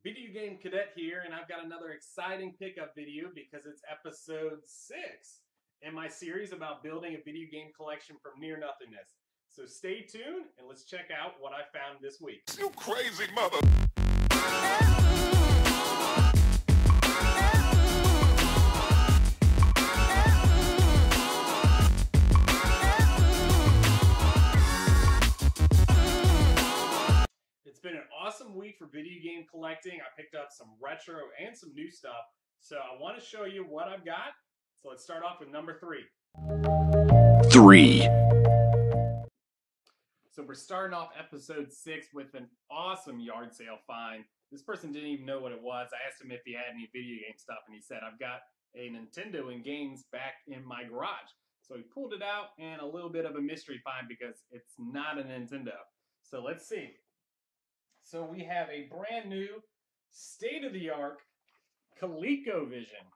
Video Game Cadet here, and I've got another exciting pickup video because it's episode 6 in my series about building a video game collection from near nothingness. So stay tuned and let's check out what I found this week. You crazy mother... It's been an awesome week for video game collecting. I picked up some retro and some new stuff. So I want to show you what I've got. So let's start off with number 3. 3. So we're starting off episode 6 with an awesome yard sale find. This person didn't even know what it was. I asked him if he had any video game stuff, and he said, I've got a Nintendo and games back in my garage. So he pulled it out, and a little bit of a mystery find because it's not a Nintendo. So let's see. So we have a brand new, state-of-the-art Colecovision.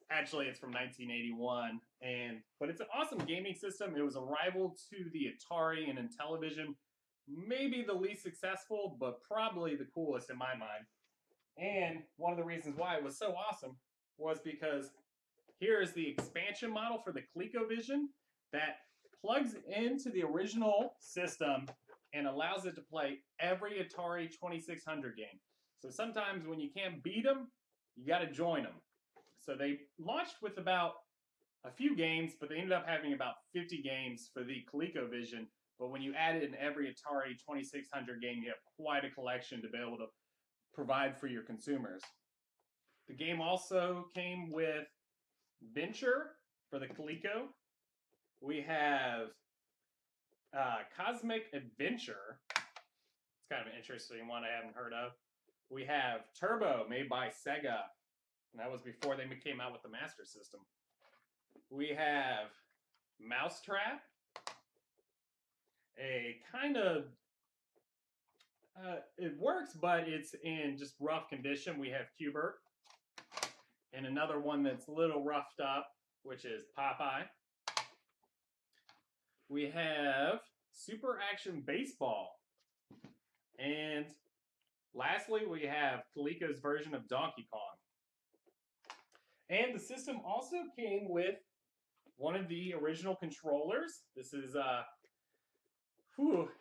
Actually, it's from 1981, but it's an awesome gaming system. It was a rival to the Atari and Intellivision. Maybe the least successful, but probably the coolest in my mind. And one of the reasons why it was so awesome was because here is the expansion model for the Colecovision that plugs into the original system and allows it to play every Atari 2600 game. So sometimes when you can't beat them, you got to join them. So they launched with about a few games, but they ended up having about 50 games for the Colecovision. But when you add in every Atari 2600 game, you have quite a collection to be able to provide for your consumers. The game also came with Venture for the Coleco. We have Cosmic Adventure. It's kind of an interesting one I haven't heard of. We have Turbo, made by Sega. And that was before they came out with the Master System. We have Mousetrap. A kind of, it works, but it's in just rough condition. We have Cubert. And another one that's a little roughed up, which is Popeye. We have Super Action Baseball. And lastly, we have Coleco's version of Donkey Kong. And the system also came with one of the original controllers. This is,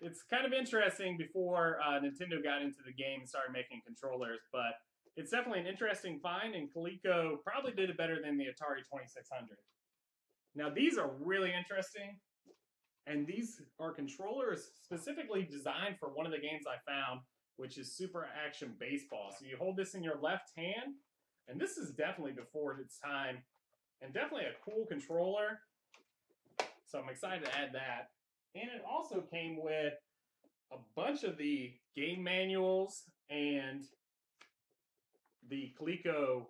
it's kind of interesting before Nintendo got into the game and started making controllers, but it's definitely an interesting find, and Coleco probably did it better than the Atari 2600. Now, these are really interesting. And these are controllers specifically designed for one of the games I found, which is Super Action Baseball. So you hold this in your left hand, and this is definitely before its time, and definitely a cool controller. So I'm excited to add that. And it also came with a bunch of the game manuals and the Coleco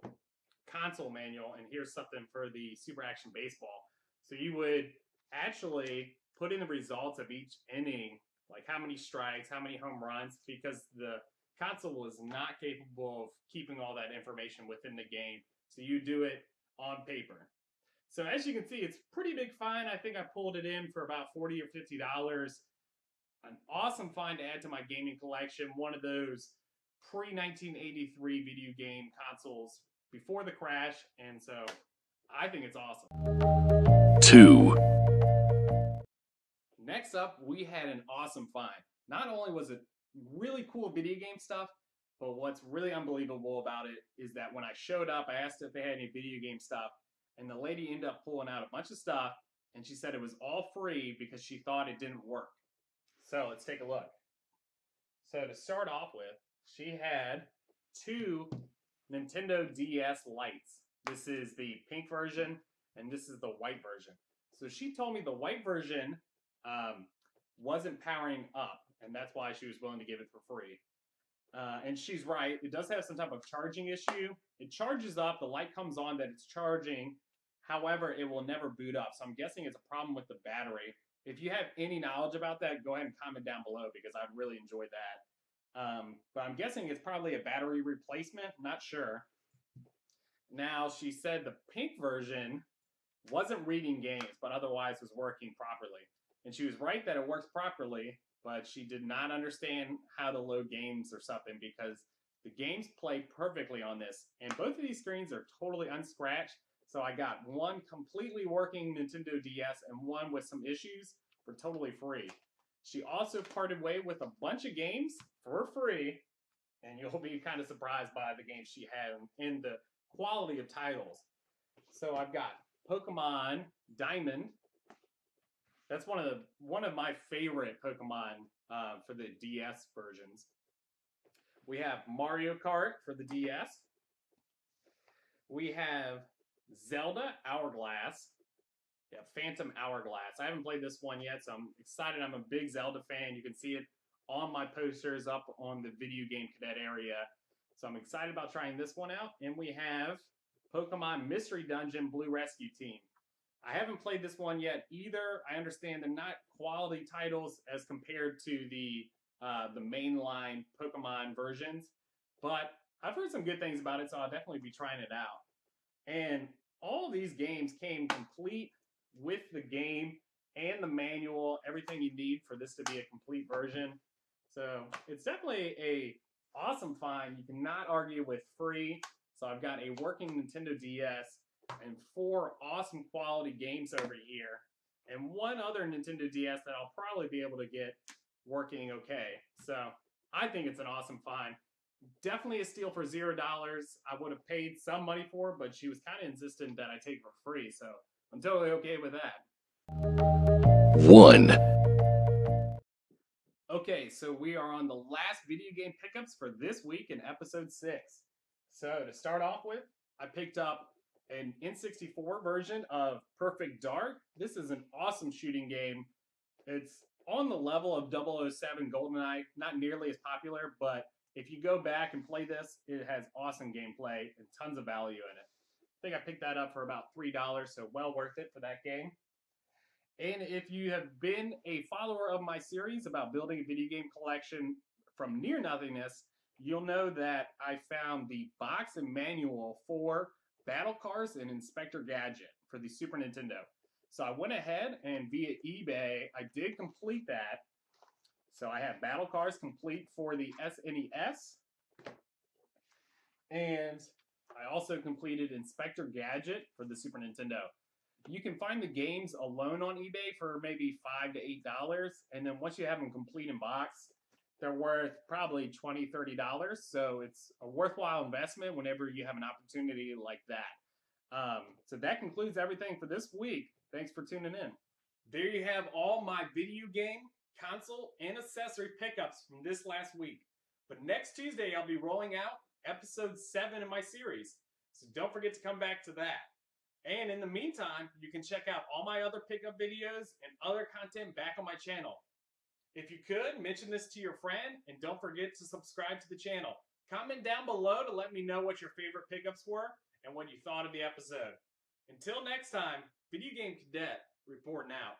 console manual. And here's something for the Super Action Baseball. So you would actually put in the results of each inning, like how many strikes, how many home runs, because the console was not capable of keeping all that information within the game. So you do it on paper. So as you can see, it's a pretty big find. I think I pulled it in for about $40 or $50. An awesome find to add to my gaming collection. One of those pre-1983 video game consoles before the crash. And so I think it's awesome. 2. Next up, we had an awesome find. Not only was it really cool video game stuff, but what's really unbelievable about it is that when I showed up, I asked if they had any video game stuff, and the lady ended up pulling out a bunch of stuff, and she said it was all free because she thought it didn't work. So let's take a look. So to start off with, she had 2 Nintendo DS lights. This is the pink version, and this is the white version. So she told me the white version wasn't powering up, and that's why she was willing to give it for free. And she's right. It does have some type of charging issue. It charges up. The light comes on that it's charging. However, it will never boot up. So I'm guessing it's a problem with the battery. If you have any knowledge about that, go ahead and comment down below because I'd really enjoy that. But I'm guessing it's probably a battery replacement. I'm not sure. Now, she said the pink version wasn't reading games, but otherwise was working properly. And she was right that it works properly, but she did not understand how to load games or something because The games play perfectly on this, and both of these screens are totally unscratched. So I got one completely working Nintendo DS and one with some issues for totally free. She also parted way with a bunch of games for free, and you'll be kind of surprised by the games she had and the quality of titles. So I've got Pokemon Diamond. That's one of my favorite Pokemon for the DS versions. We have Mario Kart for the DS. We have Zelda Hourglass. Yeah, Phantom Hourglass. I haven't played this one yet, so I'm excited. I'm a big Zelda fan. You can see it on my posters up on the Video Game Cadet area. So I'm excited about trying this one out. And we have Pokemon Mystery Dungeon Blue Rescue Team. I haven't played this one yet either. I understand they're not quality titles as compared to the mainline Pokemon versions, but I've heard some good things about it, so I'll definitely be trying it out. And all of these games came complete with the game and the manual, everything you need for this to be a complete version. So it's definitely a awesome find. You cannot argue with free. So I've got a working Nintendo DS and 4 awesome quality games over here, and one other Nintendo DS that I'll probably be able to get working okay. So I think it's an awesome find. Definitely a steal for $0. I would have paid some money for it, but she was kind of insistent that I take it for free, so I'm totally okay with that. 1. Okay, so we are on the last video game pickups for this week in episode 6. So to start off with, I picked up an N64 version of Perfect Dark. This is an awesome shooting game. It's on the level of 007 GoldenEye, not nearly as popular, but if you go back and play this, it has awesome gameplay and tons of value in it. I think I picked that up for about $3, so well worth it for that game. And if you have been a follower of my series about building a video game collection from near nothingness, you'll know that I found the box and manual for Battle Cars and Inspector Gadget for the Super Nintendo. So I went ahead and via eBay, I did complete that. So I have Battle Cars complete for the SNES. And I also completed Inspector Gadget for the Super Nintendo. You can find the games alone on eBay for maybe $5 to $8. And then once you have them complete in box, they're worth probably $20, $30. So it's a worthwhile investment whenever you have an opportunity like that. So that concludes everything for this week. Thanks for tuning in. There you have all my video game, console, and accessory pickups from this last week. But next Tuesday, I'll be rolling out episode 7 in my series. So don't forget to come back to that. And in the meantime, you can check out all my other pickup videos and other content back on my channel. If you could, mention this to your friend, and don't forget to subscribe to the channel. Comment down below to let me know what your favorite pickups were and what you thought of the episode. Until next time, Video Game Cadet reporting out.